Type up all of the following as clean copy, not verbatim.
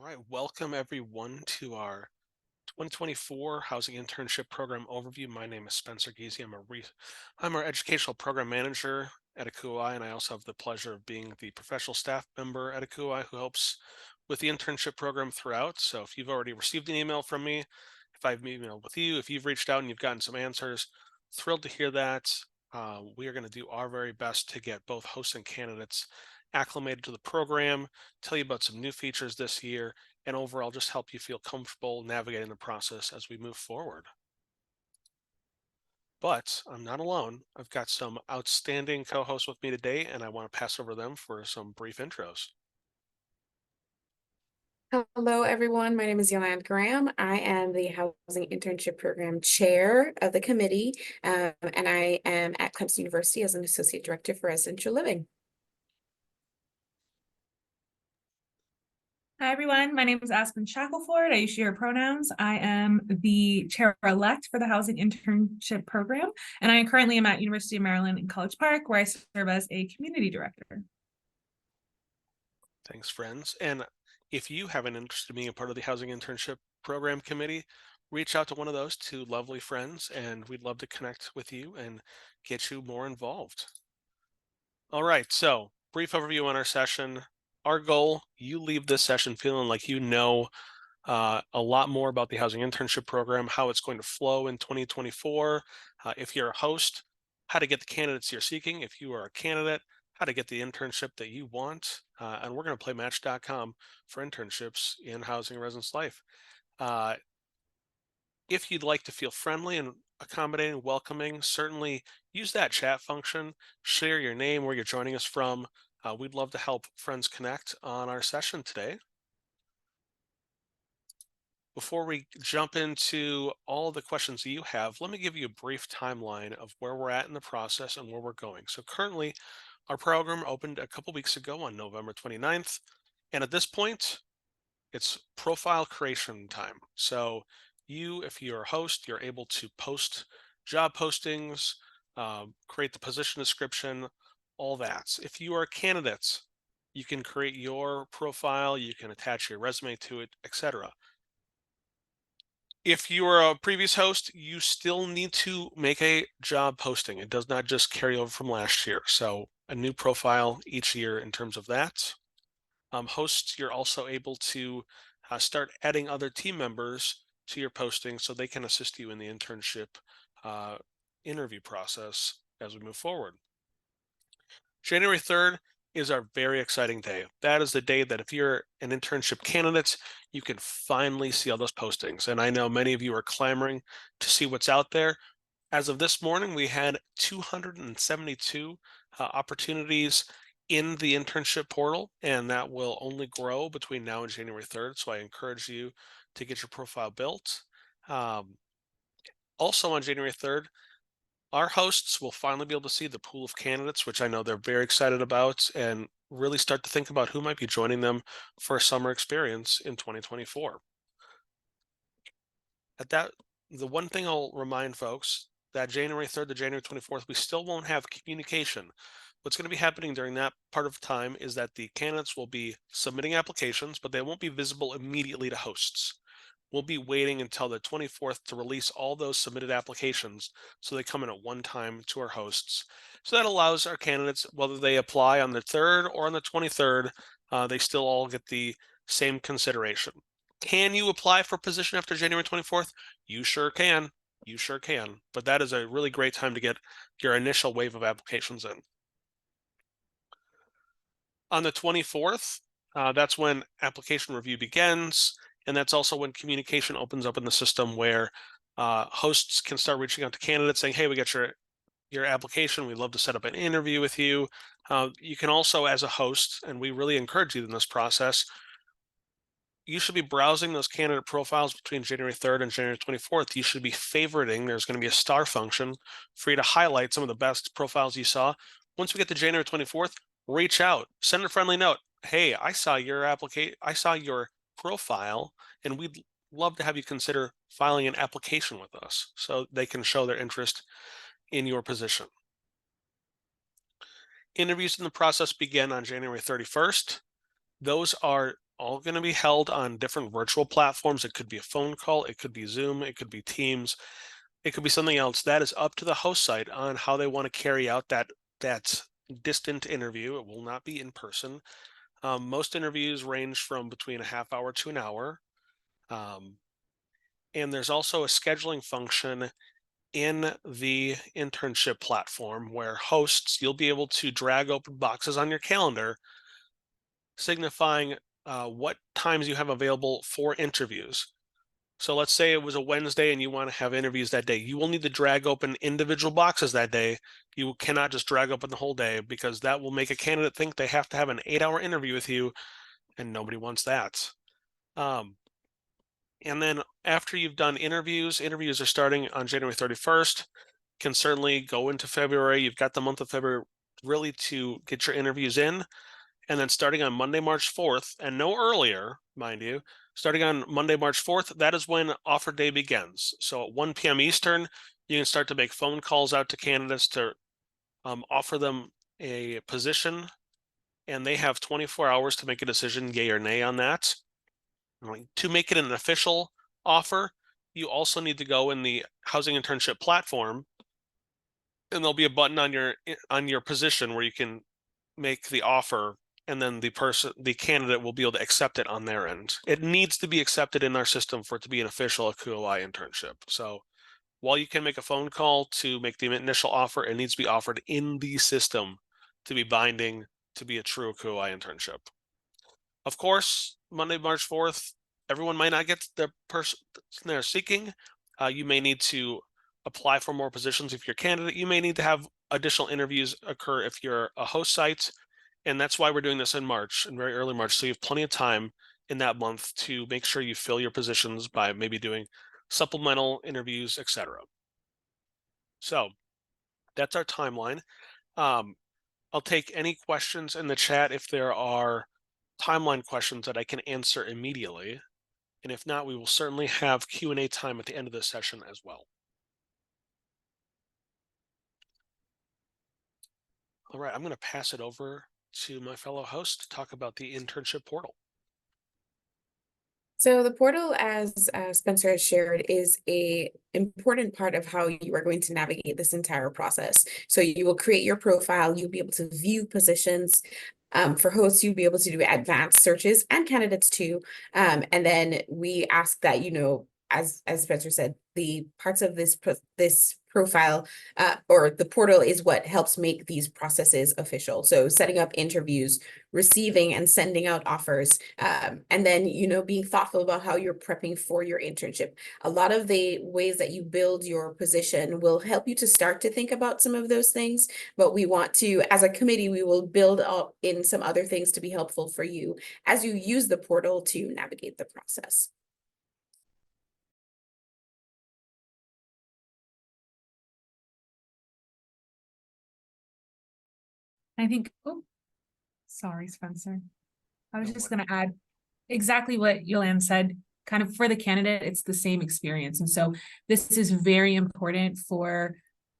right, welcome everyone to our 2024 Housing Internship Program overview. My name is Spencer Giese. I'm our Educational Program Manager at ACUHO-I, and I also have the pleasure of being the professional staff member at ACUHO-I who helps with the internship program throughout. So if you've already received an email from me, if I've emailed with you, if you've reached out and you've gotten some answers, thrilled to hear that. We are going to do our very best to get both hosts and candidates acclimated to the program, tell you about some new features this year, and overall just help you feel comfortable navigating the process as we move forward. But I'm not alone. I've got some outstanding co-hosts with me today, and I want to pass over them for some brief intros. Hello, everyone. My name is Yolande Graham. I am the Housing Internship Program Chair of the committee, and I am at Clemson University as an Associate Director for Residential Living. Hi, everyone. My name is Aspen Shackelford. I use she, her pronouns. I am the chair-elect for the Housing Internship Program, and I currently am at University of Maryland in College Park, where I serve as a community director. Thanks, friends. And if you have an interest in being a part of the Housing Internship Program Committee, reach out to one of those two lovely friends, and we'd love to connect with you and get you more involved. All right, so brief overview on our session. Our goal, you leave this session feeling like you know a lot more about the Housing Internship Program, how it's going to flow in 2024. If you're a host, how to get the candidates you're seeking. If you are a candidate, how to get the internship that you want. And we're going to play Match.com for internships in housing and residence life. Uh, if you'd like to feel friendly and accommodating, welcoming, certainly use that chat function. Share your name, where you're joining us from. We'd love to help friends connect on our session today. Before we jump into all the questions that you have, let me give you a brief timeline of where we're at in the process and where we're going. So currently, our program opened a couple weeks ago on November 29th. And at this point, it's profile creation time. So if you're a host, you're able to post job postings, create the position description, all that. If you are a candidate, you can create your profile, you can attach your resume to it, etc. If you are a previous host, you still need to make a job posting. It does not just carry over from last year. So a new profile each year in terms of that. Hosts, you're also able to start adding other team members to your posting so they can assist you in the internship interview process as we move forward. January 3rd is our very exciting day. That is the day that if you're an internship candidate, you can finally see all those postings. And I know many of you are clamoring to see what's out there. As of this morning, we had 272 opportunities in the internship portal, and that will only grow between now and January 3rd. So I encourage you to get your profile built. Also on January 3rd, our hosts will finally be able to see the pool of candidates, which I know they're very excited about, and really start to think about who might be joining them for a summer experience in 2024. The one thing I'll remind folks that January 3rd to January 24th, we still won't have communication. What's going to be happening during that part of time is that the candidates will be submitting applications, but they won't be visible immediately to hosts. We'll be waiting until the 24th to release all those submitted applications so they come in at one time to our hosts. So that allows our candidates, whether they apply on the 3rd or on the 23rd, they still all get the same consideration. Can you apply for a position after January 24th? You sure can. You sure can. But that is a really great time to get your initial wave of applications in. On the 24th, that's when application review begins. And that's also when communication opens up in the system where hosts can start reaching out to candidates saying, hey, we got your application. We'd love to set up an interview with you. You can also, as a host, and we really encourage you in this process, you should be browsing those candidate profiles between January 3rd and January 24th. You should be favoriting. There's going to be a star function for you to highlight some of the best profiles you saw. Once we get to January 24th, reach out, send a friendly note. Hey, I saw your profile, and we'd love to have you consider filing an application with us so they can show their interest in your position. Interviews in the process begin on January 31st. Those are all going to be held on different virtual platforms. It could be a phone call, it could be Zoom, it could be Teams, it could be something else. That is up to the host site on how they want to carry out that distant interview. It will not be in person. Most interviews range from between a half hour to an hour. And there's also a scheduling function in the internship platform where hosts, you'll be able to drag open boxes on your calendar, signifying what times you have available for interviews. So let's say it was a Wednesday and you want to have interviews that day. You will need to drag open individual boxes that day. You cannot just drag open the whole day, because that will make a candidate think they have to have an 8-hour interview with you, and nobody wants that. And then after you've done interviews are starting on January 31st, can certainly go into February. You've got the month of February really to get your interviews in. And then starting on Monday, March 4th, and no earlier, mind you, starting on Monday, March 4th, that is when offer day begins. So at 1 p.m. Eastern, you can start to make phone calls out to candidates to offer them a position, and they have 24 hours to make a decision, yay or nay, on that. To make it an official offer, you also need to go in the housing internship platform, and there'll be a button on your position where you can make the offer, and then the candidate will be able to accept it on their end. It needs to be accepted in our system for it to be an official ACUHO-I internship. So while you can make a phone call to make the initial offer, it needs to be offered in the system to be binding, to be a true ACUHO-I internship. Of course, Monday, March 4th, everyone might not get the person they're seeking. You may need to apply for more positions if you're a candidate. You may need to have additional interviews occur if you're a host site. And that's why we're doing this in March, in very early March. So you have plenty of time in that month to make sure you fill your positions by maybe doing supplemental interviews, etc. So that's our timeline. I'll take any questions in the chat if there are timeline questions that I can answer immediately. And if not, we will certainly have Q&A time at the end of this session as well. All right, I'm going to pass it over to my fellow host to talk about the internship portal. So the portal, as Spencer has shared, is a important part of how you are going to navigate this entire process. So you will create your profile, you'll be able to view positions. For hosts, you'll be able to do advanced searches, and candidates too. And then we ask that, as Spencer said, the parts of this profile or the portal is what helps make these processes official. So setting up interviews, receiving and sending out offers, and then, being thoughtful about how you're prepping for your internship. A lot of the ways that you build your position will help you to start to think about some of those things, but we want to, as a committee, we will build up in some other things to be helpful for you as you use the portal to navigate the process. I think, oh, sorry, Spencer. I was No just worries. going to add exactly what Yolande said. Kind of for the candidate, it's the same experience. And so this is very important for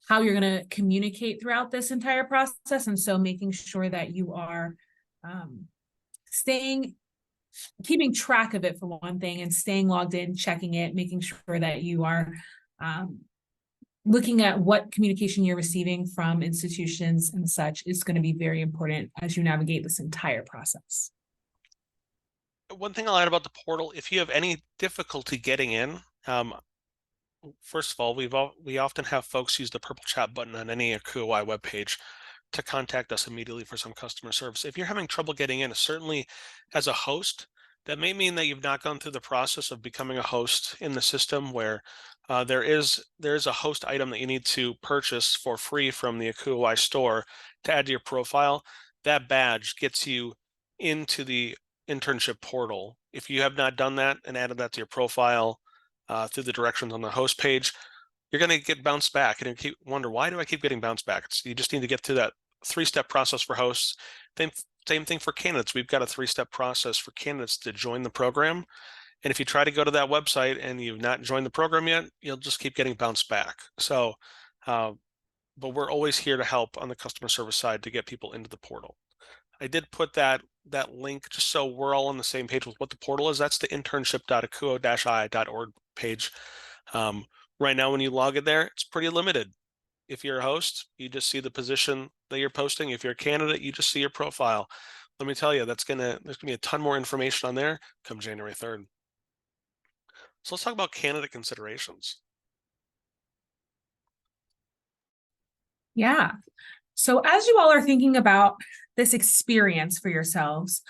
how you're going to communicate throughout this entire process. And so making sure that you are keeping track of it for one thing, and staying logged in, checking it, making sure that you are looking at what communication you're receiving from institutions and such is going to be very important as you navigate this entire process. One thing I'll add about the portal, if you have any difficulty getting in, first of all, we often have folks use the purple chat button on any ACUHO-I webpage to contact us immediately for some customer service. If you're having trouble getting in, certainly as a host, that may mean that you've not gone through the process of becoming a host in the system, where there is a host item that you need to purchase for free from the ACUHO-I store to add to your profile. That badge gets you into the internship portal. If you have not done that and added that to your profile through the directions on the host page, you're going to get bounced back, and you wonder, why do I keep getting bounced back? You just need to get through that 3-step process for hosts. Same thing for candidates. We've got a 3-step process for candidates to join the program. And if you try to go to that website and you've not joined the program yet, you'll just keep getting bounced back. So, but we're always here to help on the customer service side to get people into the portal. I did put that that link just so we're all on the same page with what the portal is. That's the internship.acuho-I.org page. Right now, when you log in there, it's pretty limited. If you're a host, you just see the position that you're posting. If you're a candidate, you just see your profile. Let me tell you, there's gonna be a ton more information on there come January 3rd. So let's talk about candidate considerations. Yeah. So as you all are thinking about this experience for yourselves,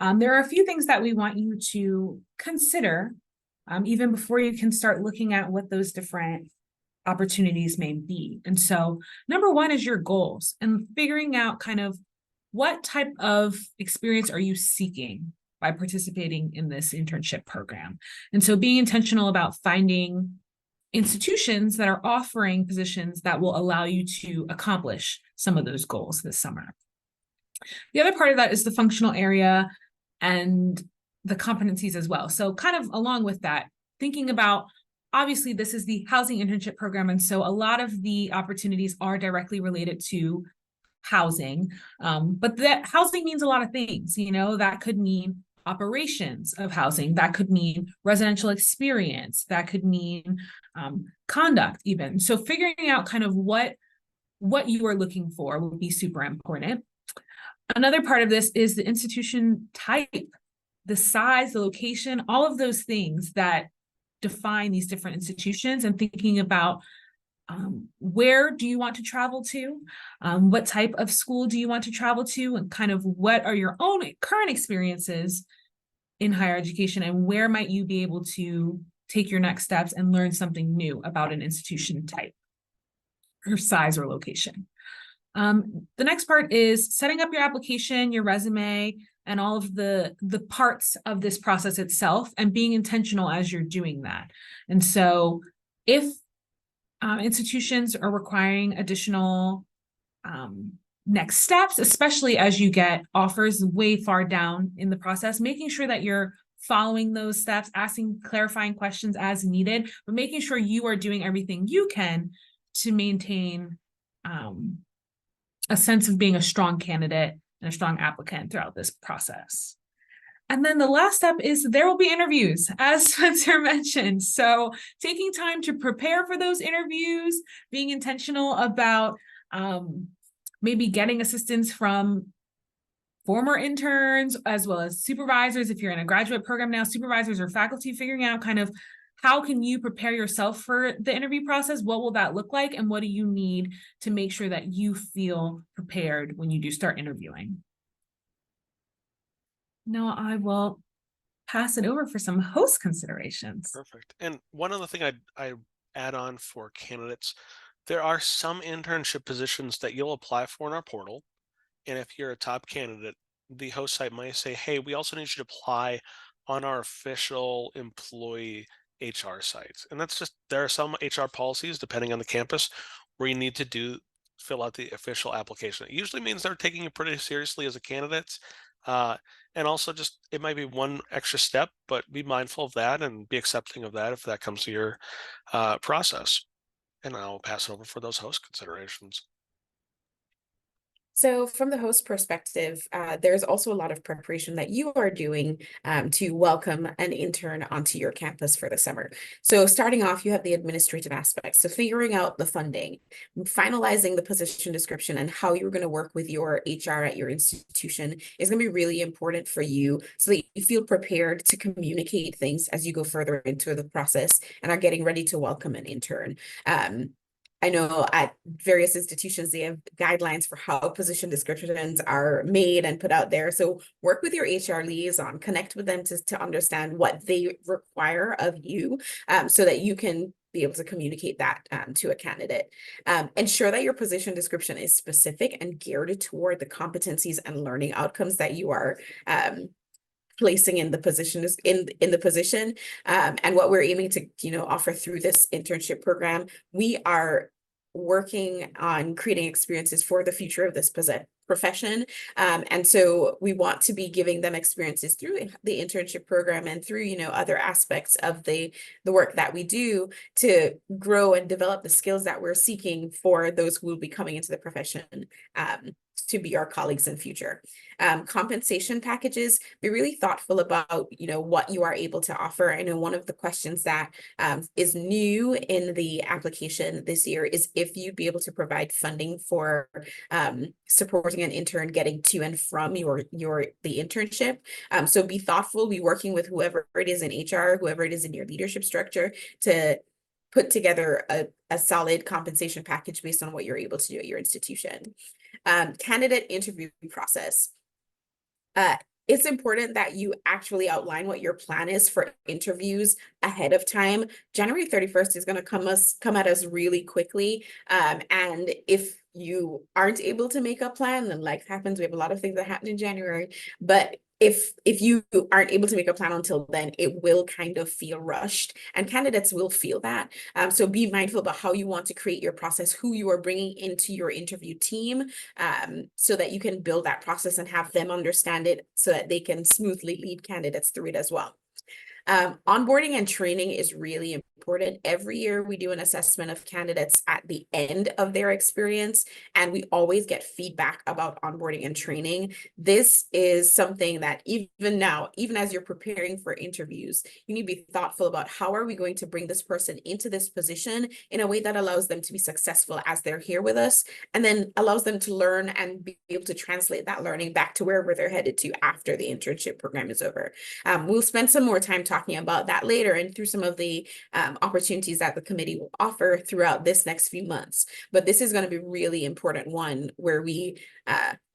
there are a few things that we want you to consider even before you can start looking at what those different opportunities may be. And so number one is your goals and figuring out kind of what type of experience are you seeking by participating in this internship program. And so being intentional about finding institutions that are offering positions that will allow you to accomplish some of those goals this summer. The other part of that is the functional area and the competencies as well. So kind of along with that, thinking about, obviously this is the housing internship program, and so a lot of the opportunities are directly related to housing, but that housing means a lot of things. That could mean operations of housing, that could mean residential experience, that could mean conduct even. So figuring out kind of what you are looking for will be super important. Another part of this is the institution type, the size, the location, all of those things that define these different institutions, and thinking about where do you want to travel to? What type of school do you want to travel to? And kind of what are your own current experiences in higher education, and where might you be able to take your next steps and learn something new about an institution type or size or location. The next part is setting up your application, your resume, and all of the parts of this process itself, and being intentional as you're doing that. And so if institutions are requiring additional next steps, especially as you get offers way far down in the process, making sure that you're following those steps, asking clarifying questions as needed, but making sure you are doing everything you can to maintain a sense of being a strong candidate and a strong applicant throughout this process. And then the last step is there will be interviews, as Spencer mentioned. So taking time to prepare for those interviews, being intentional about maybe getting assistance from former interns, as well as supervisors. If you're in a graduate program now, supervisors or faculty, figuring out kind of how can you prepare yourself for the interview process? What will that look like? And what do you need to make sure that you feel prepared when you do start interviewing? Now I will pass it over for some host considerations. Perfect. And one other thing I'd add on for candidates, there are some internship positions that you'll apply for in our portal. And if you're a top candidate, the host site might say, hey, we also need you to apply on our official employee HR sites. And that's just, there are some HR policies, depending on the campus, where you need to fill out the official application. It usually means they're taking you pretty seriously as a candidate. And also just, it might be one extra step, but be mindful of that and be accepting of that if that comes to your process. And I'll pass it over for those host considerations. So from the host perspective, there's also a lot of preparation that you are doing to welcome an intern onto your campus for the summer. So starting off, you have the administrative aspects. So figuring out the funding, finalizing the position description, and how you're going to work with your HR at your institution is going to be really important for you, so that you feel prepared to communicate things as you go further into the process and are getting ready to welcome an intern. I know at various institutions, they have guidelines for how position descriptions are made and put out there. So work with your HR liaison, connect with them to understand what they require of you, so that you can be able to communicate that to a candidate. Ensure that your position description is specific and geared toward the competencies and learning outcomes that you are placing in the position in the position, and what we're aiming to offer through this internship program. We are working on creating experiences for the future of this profession, and so we want to be giving them experiences through the internship program and through other aspects of the work that we do to grow and develop the skills that we're seeking for those who will be coming into the profession to be our colleagues in future. Compensation packages, be really thoughtful about, what you are able to offer. I know one of the questions that is new in the application this year is if you'd be able to provide funding for supporting an intern getting to and from the internship. So be thoughtful, be working with whoever it is in HR, whoever it is in your leadership structure to put together a solid compensation package based on what you're able to do at your institution. Candidate interview process. It's important that you actually outline what your plan is for interviews ahead of time. January 31st is going to come at us really quickly. And if you aren't able to make a plan, then life happens. We have a lot of things that happen in January, but if you aren't able to make a plan until then, it will kind of feel rushed, and candidates will feel that. So be mindful about how you want to create your process, who you are bringing into your interview team, so that you can build that process and have them understand it so that they can smoothly lead candidates through it as well. Onboarding and training is really important. Every year we do an assessment of candidates at the end of their experience, and we always get feedback about onboarding and training. This is something that even now, even as you're preparing for interviews, you need to be thoughtful about how are we going to bring this person into this position in a way that allows them to be successful as they're here with us, and then allows them to learn and be able to translate that learning back to wherever they're headed to after the internship program is over. We'll spend some more time talking about that later and through some of the opportunities that the committee will offer throughout this next few months. But this is going to be a really important one where we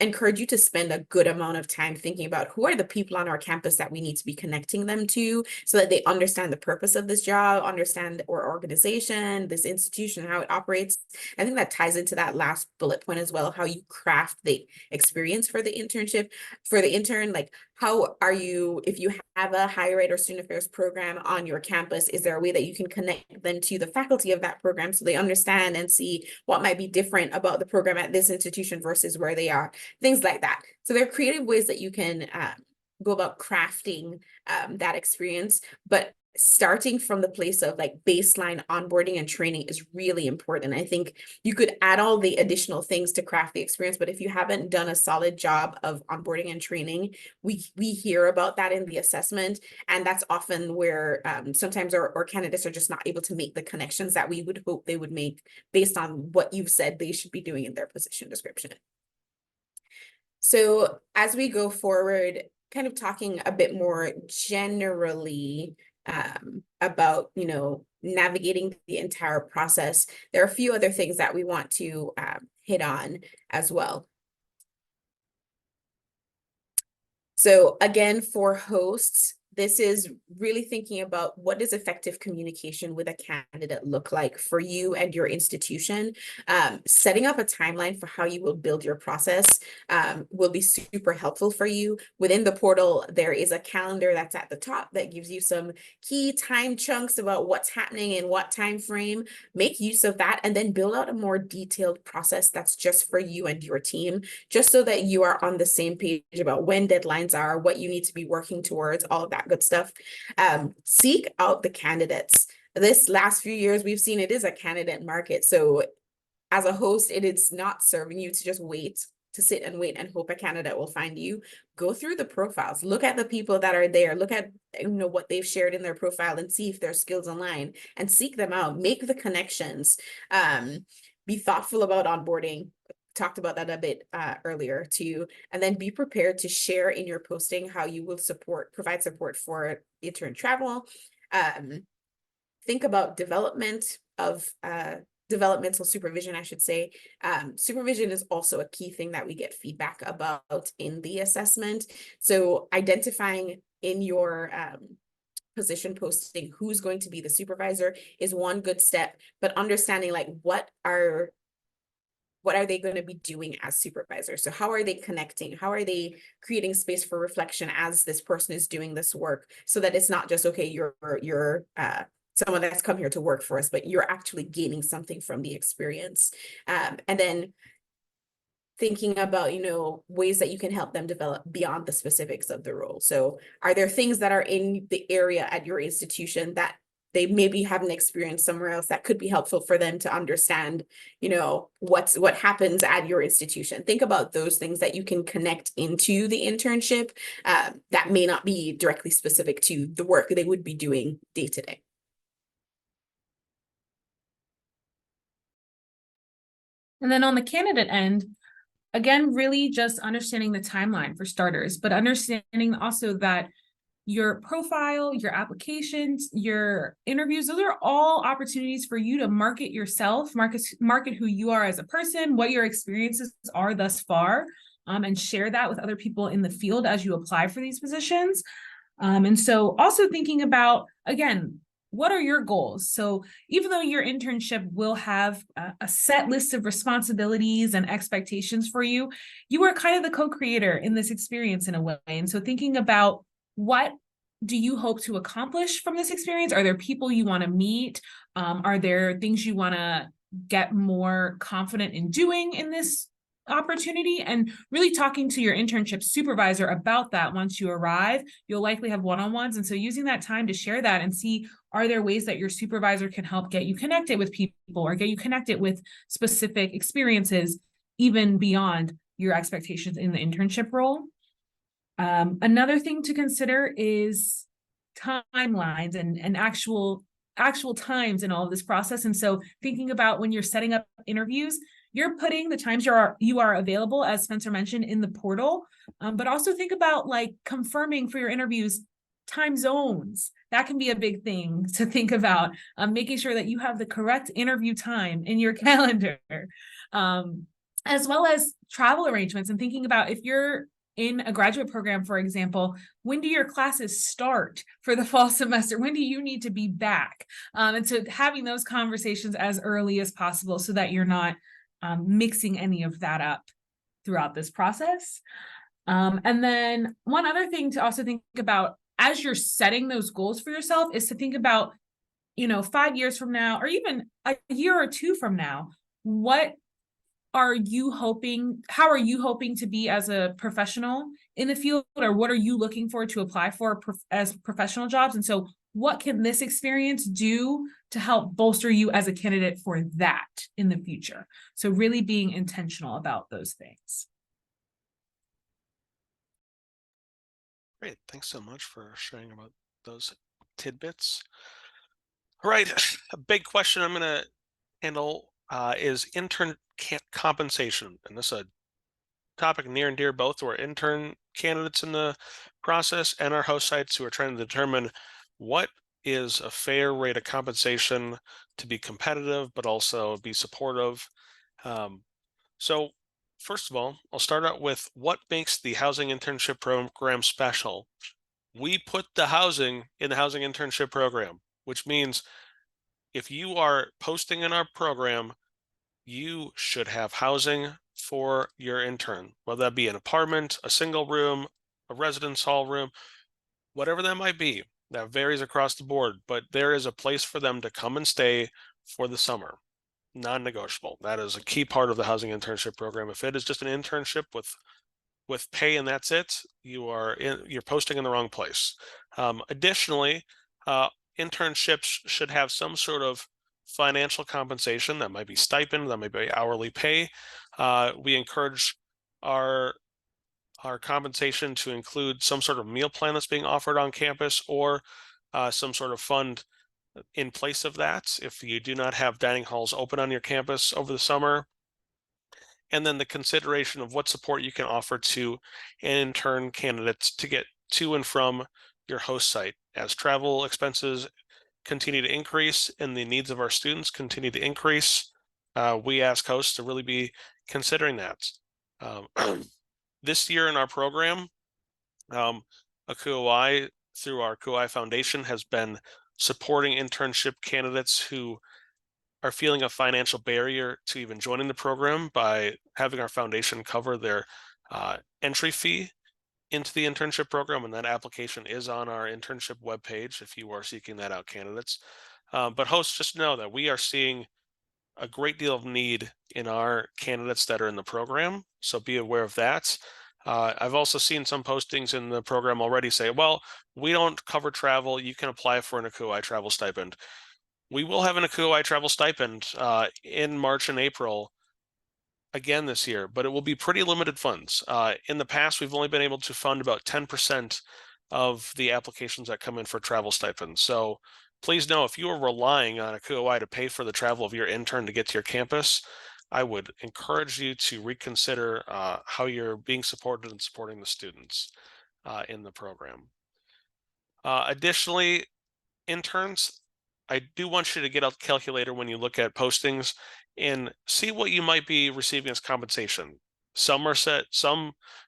encourage you to spend a good amount of time thinking about who are the people on our campus that we need to be connecting them to so that they understand the purpose of this job, understand our organization, this institution, how it operates. I think that ties into that last bullet point as well, how you craft the experience for the internship, for the intern. Like, how are you, if you have a higher ed or student affairs program on your campus, is there a way that you can connect them to the faculty of that program so they understand and see what might be different about the program at this institution versus where they are, things like that. So there are creative ways that you can go about crafting that experience, but starting from the place of like baseline onboarding and training is really important. I think you could add all the additional things to craft the experience, but if you haven't done a solid job of onboarding and training, we hear about that in the assessment, and that's often where sometimes our candidates are just not able to make the connections that we would hope they would make based on what you've said they should be doing in their position description. So as we go forward, kind of talking a bit more generally about, navigating the entire process, there are a few other things that we want to hit on as well. So again, for hosts, this is really thinking about what does effective communication with a candidate look like for you and your institution. Setting up a timeline for how you will build your process will be super helpful for you. Within the portal, there is a calendar that's at the top that gives you some key time chunks about what's happening in what time frame. Make use of that and then build out a more detailed process that's just for you and your team, just so that you are on the same page about when deadlines are, what you need to be working towards, all of that good stuff. Seek out the candidates. This last few years, we've seen it is a candidate market. So as a host, it is not serving you to just wait, to sit and wait and hope a candidate will find you. Go through the profiles, look at the people that are there, look at what they've shared in their profile and see if their skills align, and seek them out, make the connections. Be thoughtful about onboarding. Talked about that a bit earlier too, and then be prepared to share in your posting how you will provide support for intern travel. Think about developmental supervision, I should say. Supervision is also a key thing that we get feedback about in the assessment. So identifying in your position posting who's going to be the supervisor is one good step, but understanding like what are they going to be doing as supervisors? So how are they connecting? How are they creating space for reflection as this person is doing this work, so that it's not just, okay, you're someone that's come here to work for us, but you're actually gaining something from the experience. And then thinking about, ways that you can help them develop beyond the specifics of the role. So are there things that are in the area at your institution that they maybe have an experience somewhere else that could be helpful for them to understand, what happens at your institution. Think about those things that you can connect into the internship that may not be directly specific to the work they would be doing day to day. And then on the candidate end, again, really just understanding the timeline for starters, but understanding also that your profile, your applications, your interviews, those are all opportunities for you to market yourself, market who you are as a person, what your experiences are thus far, and share that with other people in the field as you apply for these positions. And so also thinking about, again, what are your goals? So even though your internship will have a set list of responsibilities and expectations for you, you are kind of the co-creator in this experience in a way. And so thinking about, what do you hope to accomplish from this experience? Are there people you want to meet? Are there things you want to get more confident in doing in this opportunity? And really talking to your internship supervisor about that once you arrive. You'll likely have one-on-ones. And so using that time to share that and see, are there ways that your supervisor can help get you connected with people or get you connected with specific experiences, even beyond your expectations in the internship role? Another thing to consider is timelines and actual times in all of this process. And so thinking about when you're setting up interviews, you're putting the times you are available, as Spencer mentioned, in the portal, but also think about like confirming for your interviews time zones. That can be a big thing to think about, making sure that you have the correct interview time in your calendar, as well as travel arrangements, and thinking about, if you're in a graduate program, for example, when do your classes start for the fall semester? When do you need to be back? And so having those conversations as early as possible so that you're not mixing any of that up throughout this process. And then one other thing to also think about as you're setting those goals for yourself is to think about, 5 years from now, or even a year or two from now, how are you hoping to be as a professional in the field, or what are you looking for to apply for as professional jobs? And so what can this experience do to help bolster you as a candidate for that in the future? So really being intentional about those things. Great. Thanks so much for sharing about those tidbits. All right. A big question I'm going to handle is intern compensation. And this is a topic near and dear both to our intern candidates in the process and our host sites who are trying to determine what is a fair rate of compensation to be competitive, but also be supportive. So first of all, I'll start out with what makes the housing internship program special. We put the housing in the housing internship program, which means if you are posting in our program, you should have housing for your intern, whether that be an apartment, a single room, a residence hall room, whatever that might be. That varies across the board, but there is a place for them to come and stay for the summer. Non-negotiable. That is a key part of the housing internship program. If it is just an internship with pay and that's it, you're posting in the wrong place. Additionally, internships should have some sort of financial compensation. That might be stipend, that might be hourly pay. We encourage our compensation to include some sort of meal plan that's being offered on campus, or some sort of fund in place of that if you do not have dining halls open on your campus over the summer. And then the consideration of what support you can offer to intern candidates to get to and from your host site. As travel expenses continue to increase and the needs of our students continue to increase, we ask hosts to really be considering that. This year in our program, ACUHO-I, through our ACUHO-I Foundation, has been supporting internship candidates who are feeling a financial barrier to even joining the program by having our foundation cover their entry fee into the internship program, and that application is on our internship webpage if you are seeking that out, candidates. But hosts, just know that we are seeing a great deal of need in our candidates that are in the program, so be aware of that. I've also seen some postings in the program already say, well, we don't cover travel. You can apply for an ACUHO-I travel stipend. We will have an ACUHO-I travel stipend in March and April again this year, but it will be pretty limited funds. In the past, we've only been able to fund about 10% of the applications that come in for travel stipends. So please know, if you are relying on ACUHO-I to pay for the travel of your intern to get to your campus, I would encourage you to reconsider how you're being supported and supporting the students in the program. Additionally, interns, I do want you to get a calculator when you look at postings and see what you might be receiving as compensation. Some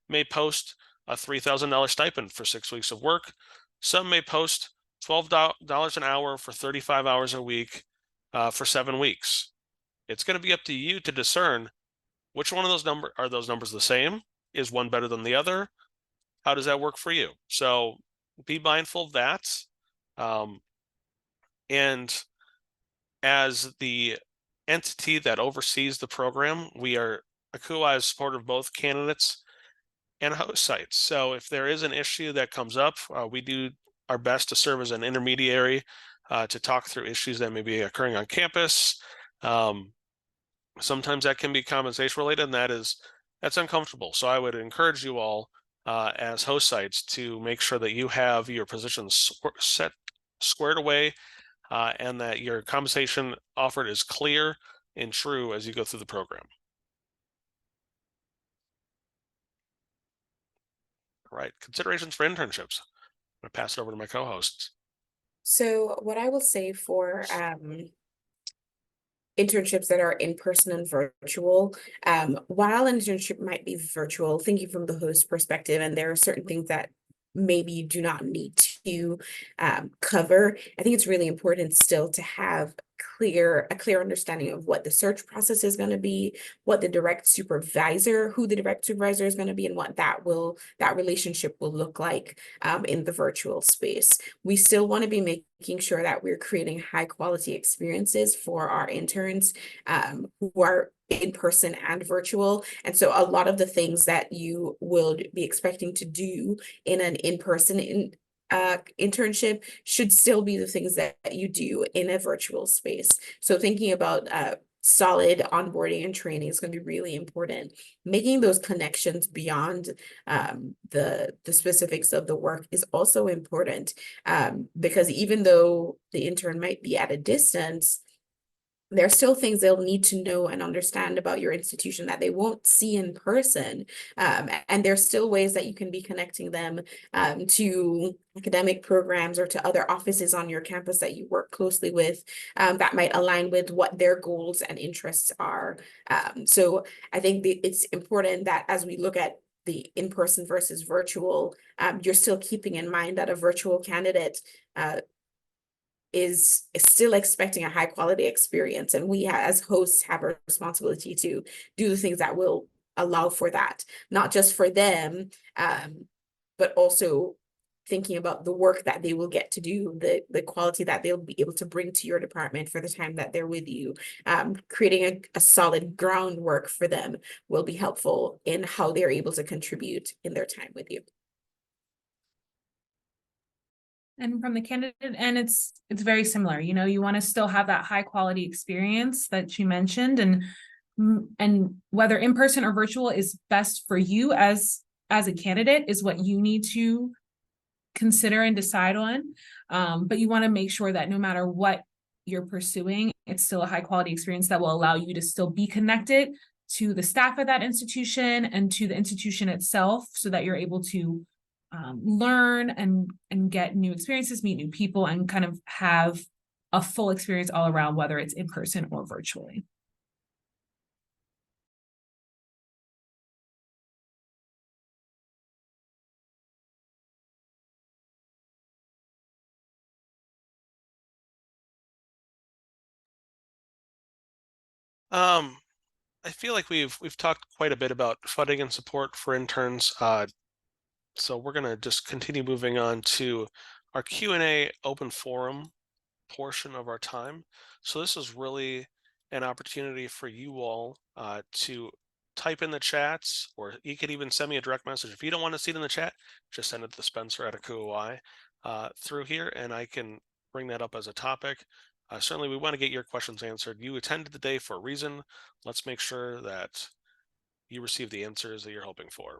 may post a $3,000 stipend for 6 weeks of work. Some may post $12 an hour for 35 hours a week for 7 weeks. It's going to be up to you to discern which one of those numbers the same? Is one better than the other? How does that work for you? So be mindful of that. And as the entity that oversees the program, ACUHO-I is supportive of both candidates and host sites. So if there is an issue that comes up, we do our best to serve as an intermediary to talk through issues that may be occurring on campus. Sometimes that can be compensation related, and that's uncomfortable. So I would encourage you all as host sites to make sure that you have your positions squared away and that your compensation offered is clear and true as you go through the program. All right, considerations for internships. I'm going to pass it over to my co-hosts. So what I will say for internships that are in person and virtual, while an internship might be virtual, thinking from the host perspective, and there are certain things that maybe you do not need to cover, I think it's really important still to have a clear understanding of what the search process is going to be, who the direct supervisor is going to be, and what that relationship will look like in the virtual space. We still want to be making sure that we're creating high quality experiences for our interns who are in person and virtual. And so a lot of the things that you will be expecting to do in an in-person internship should still be the things that you do in a virtual space. So thinking about solid onboarding and training is going to be really important. Making those connections beyond the specifics of the work is also important because even though the intern might be at a distance, there are still things they'll need to know and understand about your institution that they won't see in person. And there's still ways that you can be connecting them to academic programs or to other offices on your campus that you work closely with that might align with what their goals and interests are. So I think it's important that as we look at the in-person versus virtual, you're still keeping in mind that a virtual candidate is still expecting a high quality experience. And we as hosts have a responsibility to do the things that will allow for that, not just for them, but also thinking about the work that they will get to do, the quality that they'll be able to bring to your department for the time that they're with you. Creating a solid groundwork for them will be helpful in how they're able to contribute in their time with you. And from the candidate end, it's very similar. You know, you want to still have that high quality experience that you mentioned, and whether in person or virtual is best for you as a candidate is what you need to consider and decide on. But you want to make sure that no matter what you're pursuing, it's still a high quality experience that will allow you to still be connected to the staff of that institution and to the institution itself, so that you're able to learn and get new experiences, meet new people, and kind of have a full experience all around, whether it's in person or virtually. I feel like we've talked quite a bit about funding and support for interns. So we're going to just continue moving on to our Q&A open forum portion of our time. So this is really an opportunity for you all to type in the chats, or you could even send me a direct message. If you don't want to see it in the chat, just send it to Spencer at ACUHO-I through here, and I can bring that up as a topic. Certainly, we want to get your questions answered. You attended the day for a reason. Let's make sure that you receive the answers that you're hoping for.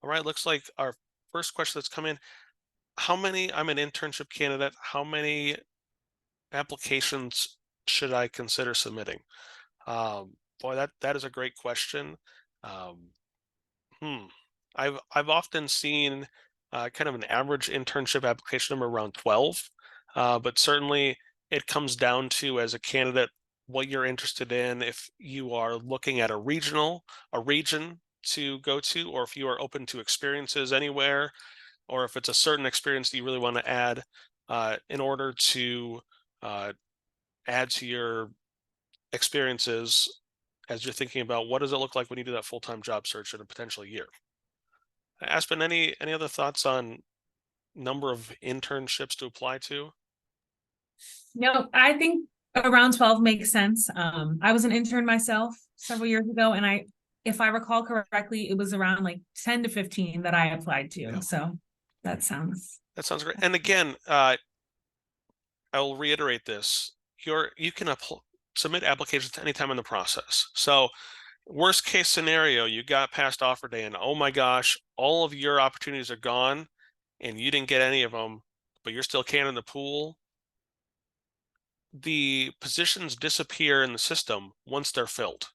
All right, looks like our first question that's come in. I'm an internship candidate. How many applications should I consider submitting? Boy, that is a great question. Um, hmm. I've often seen kind of an average internship application number around 12, but certainly it comes down to, as a candidate, what you're interested in. If you are looking at a region to go to, or if you are open to experiences anywhere, or if it's a certain experience that you really want to add in order to uh, add to your experiences as you're thinking about what does it look like when you do that full-time job search in a potential year. Aspen, any other thoughts on number of internships to apply to? No, I think around 12 makes sense. I was an intern myself several years ago, and if I recall correctly, it was around like 10 to 15 that I applied to. Yeah. So that sounds Great. And again, I'll reiterate this. You can submit applications any time in the process. So worst case scenario, you got past offer day and oh my gosh, all of your opportunities are gone and you didn't get any of them, but you're still can in the pool. The positions disappear in the system once they're filled.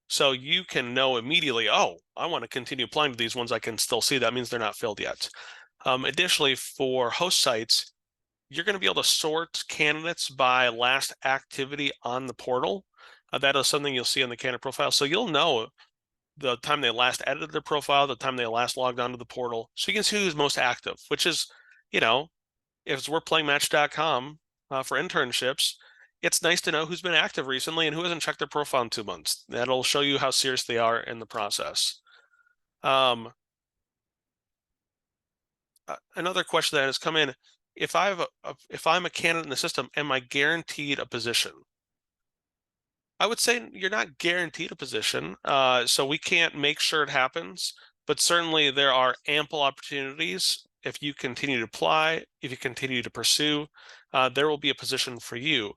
So you can know immediately, oh, I want to continue applying to these ones. I can still see that means they're not filled yet. Additionally, for host sites, you're going to be able to sort candidates by last activity on the portal. That is something you'll see on the candidate profile. So you'll know the time they last edited their profile, the time they last logged onto the portal. So you can see who's most active, which is, you know, if it's workplayingmatch.com for internships, it's nice to know who's been active recently and who hasn't checked their profile in 2 months. That'll show you how serious they are in the process. Another question that has come in: if I'm a candidate in the system, am I guaranteed a position? I would say you're not guaranteed a position, so we can't make sure it happens, but certainly there are ample opportunities. If you continue to apply, if you continue to pursue, there will be a position for you.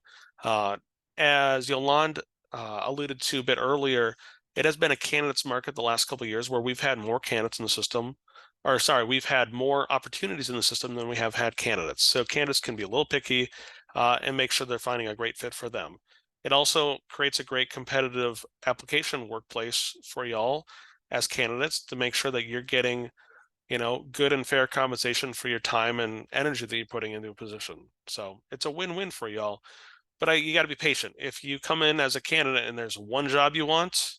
As Yolande alluded to a bit earlier, it has been a candidates market the last couple of years where we've had more candidates in the system, or sorry, we've had more opportunities in the system than we have had candidates. So candidates can be a little picky and make sure they're finding a great fit for them. It also creates a great competitive application workplace for y'all as candidates to make sure that you're getting, good and fair compensation for your time and energy that you're putting into a position. So it's a win-win for y'all. But you got to be patient. If you come in as a candidate and there's one job you want,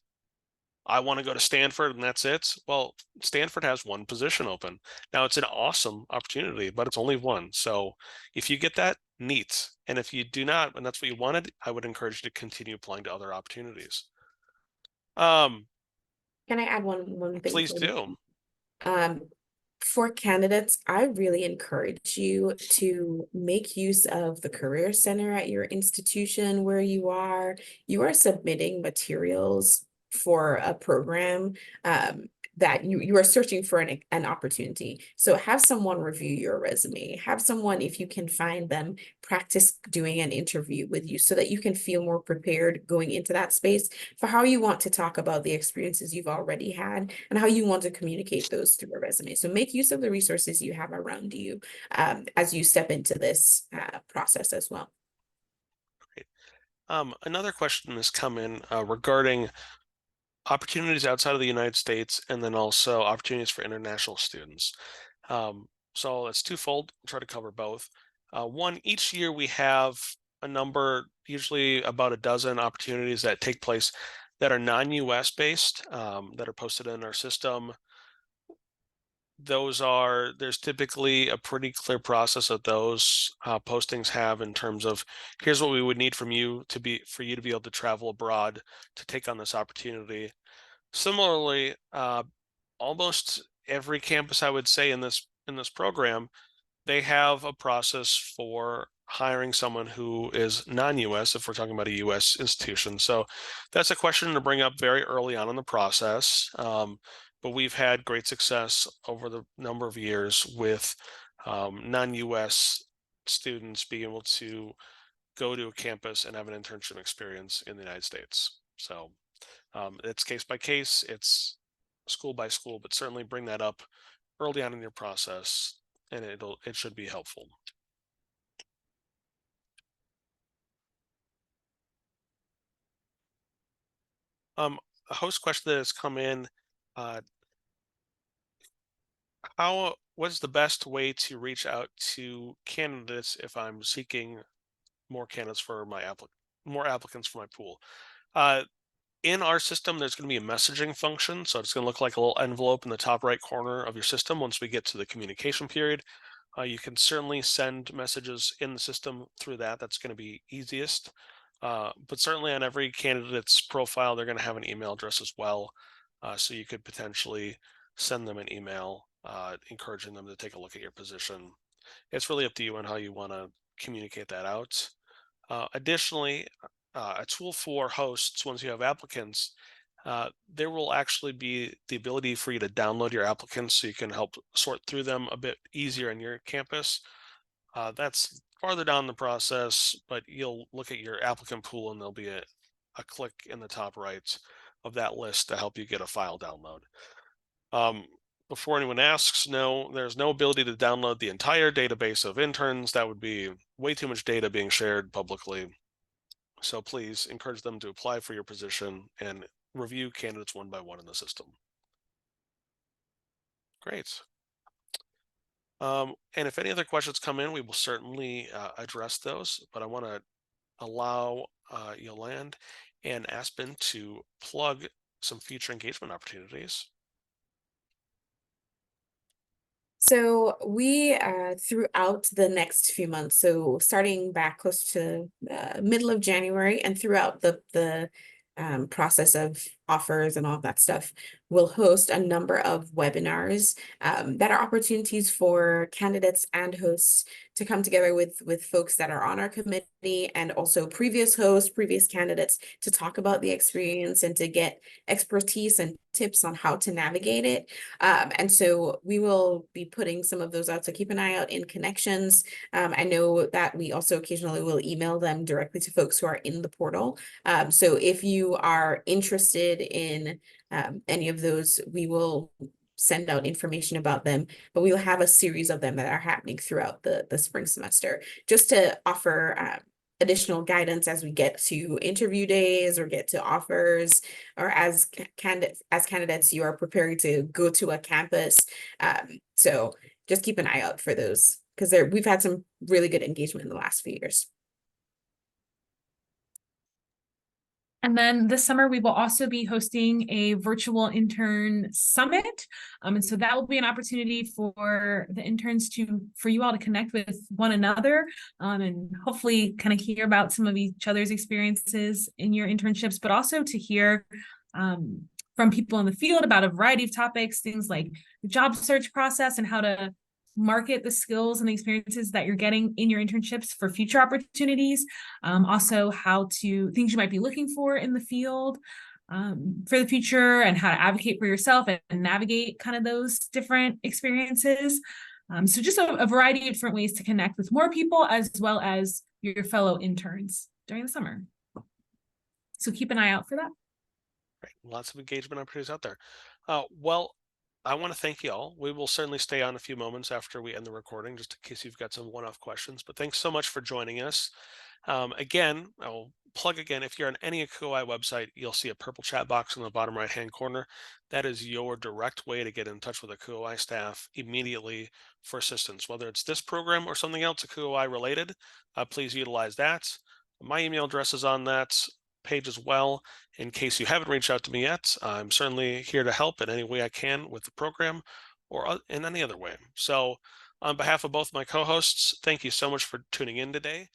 I want to go to Stanford and that's it. Well, Stanford has one position open. Now it's an awesome opportunity, but it's only one. So if you get that, neat. And if you do not, and that's what you wanted, I would encourage you to continue applying to other opportunities. Can I add one thing? Please do. For candidates, I really encourage you to make use of the Career Center at your institution where you are. You are submitting materials for a program that you are searching for an opportunity. So have someone review your resume. Have someone, if you can find them, practice doing an interview with you so that you can feel more prepared going into that space for how you want to talk about the experiences you've already had and how you want to communicate those through a resume. So make use of the resources you have around you as you step into this process as well. Great. Another question has come in regarding opportunities outside of the United States and then also opportunities for international students. So it's twofold. I'll try to cover both. One, each year we have a number, usually about a dozen opportunities that take place that are non-US based, that are posted in our system. There's typically a pretty clear process that those postings have in terms of here's what we would need from you for you to be able to travel abroad to take on this opportunity. Similarly, almost every campus, I would say, in this program, they have a process for hiring someone who is non-US if we're talking about a US institution. So that's a question to bring up very early on in the process. But we've had great success over the number of years with non-US students being able to go to a campus and have an internship experience in the United States. So it's case by case, it's school by school, but certainly bring that up early on in your process, and it should be helpful. A host question that has come in: uh, what is the best way to reach out to candidates if I'm seeking more candidates for more applicants for my pool? Uh, in our system, there's going to be a messaging function, so it's going to look like a little envelope in the top right corner of your system. Once we get to the communication period, you can certainly send messages in the system through that. That's going to be easiest. But certainly on every candidate's profile, they're going to have an email address as well. So you could potentially send them an email encouraging them to take a look at your position. It's really up to you on how you want to communicate that out. Additionally, a tool for hosts, once you have applicants, there will actually be the ability for you to download your applicants so you can help sort through them a bit easier on your campus. That's farther down the process, but you'll look at your applicant pool and there'll be a click in the top right of that list to help you get a file download. Before anyone asks, no, there's no ability to download the entire database of interns. That would be way too much data being shared publicly. So please encourage them to apply for your position and review candidates one by one in the system. Great. And if any other questions come in, we will certainly address those, but I want to allow Yolande and Aspen to plug some future engagement opportunities. So we, throughout the next few months, so starting back close to middle of January and throughout the process of offers and all of that stuff, we'll host a number of webinars that are opportunities for candidates and hosts to come together with folks that are on our committee and also previous hosts, previous candidates to talk about the experience and to get expertise and tips on how to navigate it. And so we will be putting some of those out. So keep an eye out in connections. I know that we also occasionally will email them directly to folks who are in the portal. So if you are interested in any of those, we will send out information about them, but we will have a series of them that are happening throughout the spring semester, just to offer additional guidance as we get to interview days or get to offers, or as candidates you are preparing to go to a campus. So just keep an eye out for those, because we've had some really good engagement in the last few years. And then this summer, we will also be hosting a virtual intern summit. And so that will be an opportunity for the interns for you all to connect with one another, and hopefully kind of hear about some of each other's experiences in your internships, but also to hear from people in the field about a variety of topics, things like the job search process and how to market the skills and the experiences that you're getting in your internships for future opportunities. Also things you might be looking for in the field for the future, and how to advocate for yourself and navigate kind of those different experiences. So just a variety of different ways to connect with more people as well as your fellow interns during the summer. So keep an eye out for that. Right. Lots of engagement opportunities out there. Well, I want to thank you all. We will certainly stay on a few moments after we end the recording, just in case you've got some one-off questions. But thanks so much for joining us. Again, I'll plug again. If you're on any ACUHO-I website, you'll see a purple chat box in the bottom right-hand corner. That is your direct way to get in touch with ACUHO-I staff immediately for assistance, whether it's this program or something else ACUHO-I related. Please utilize that. My email address is on that page as well. In case you haven't reached out to me yet, I'm certainly here to help in any way I can with the program or in any other way. So on behalf of both my co-hosts, thank you so much for tuning in today.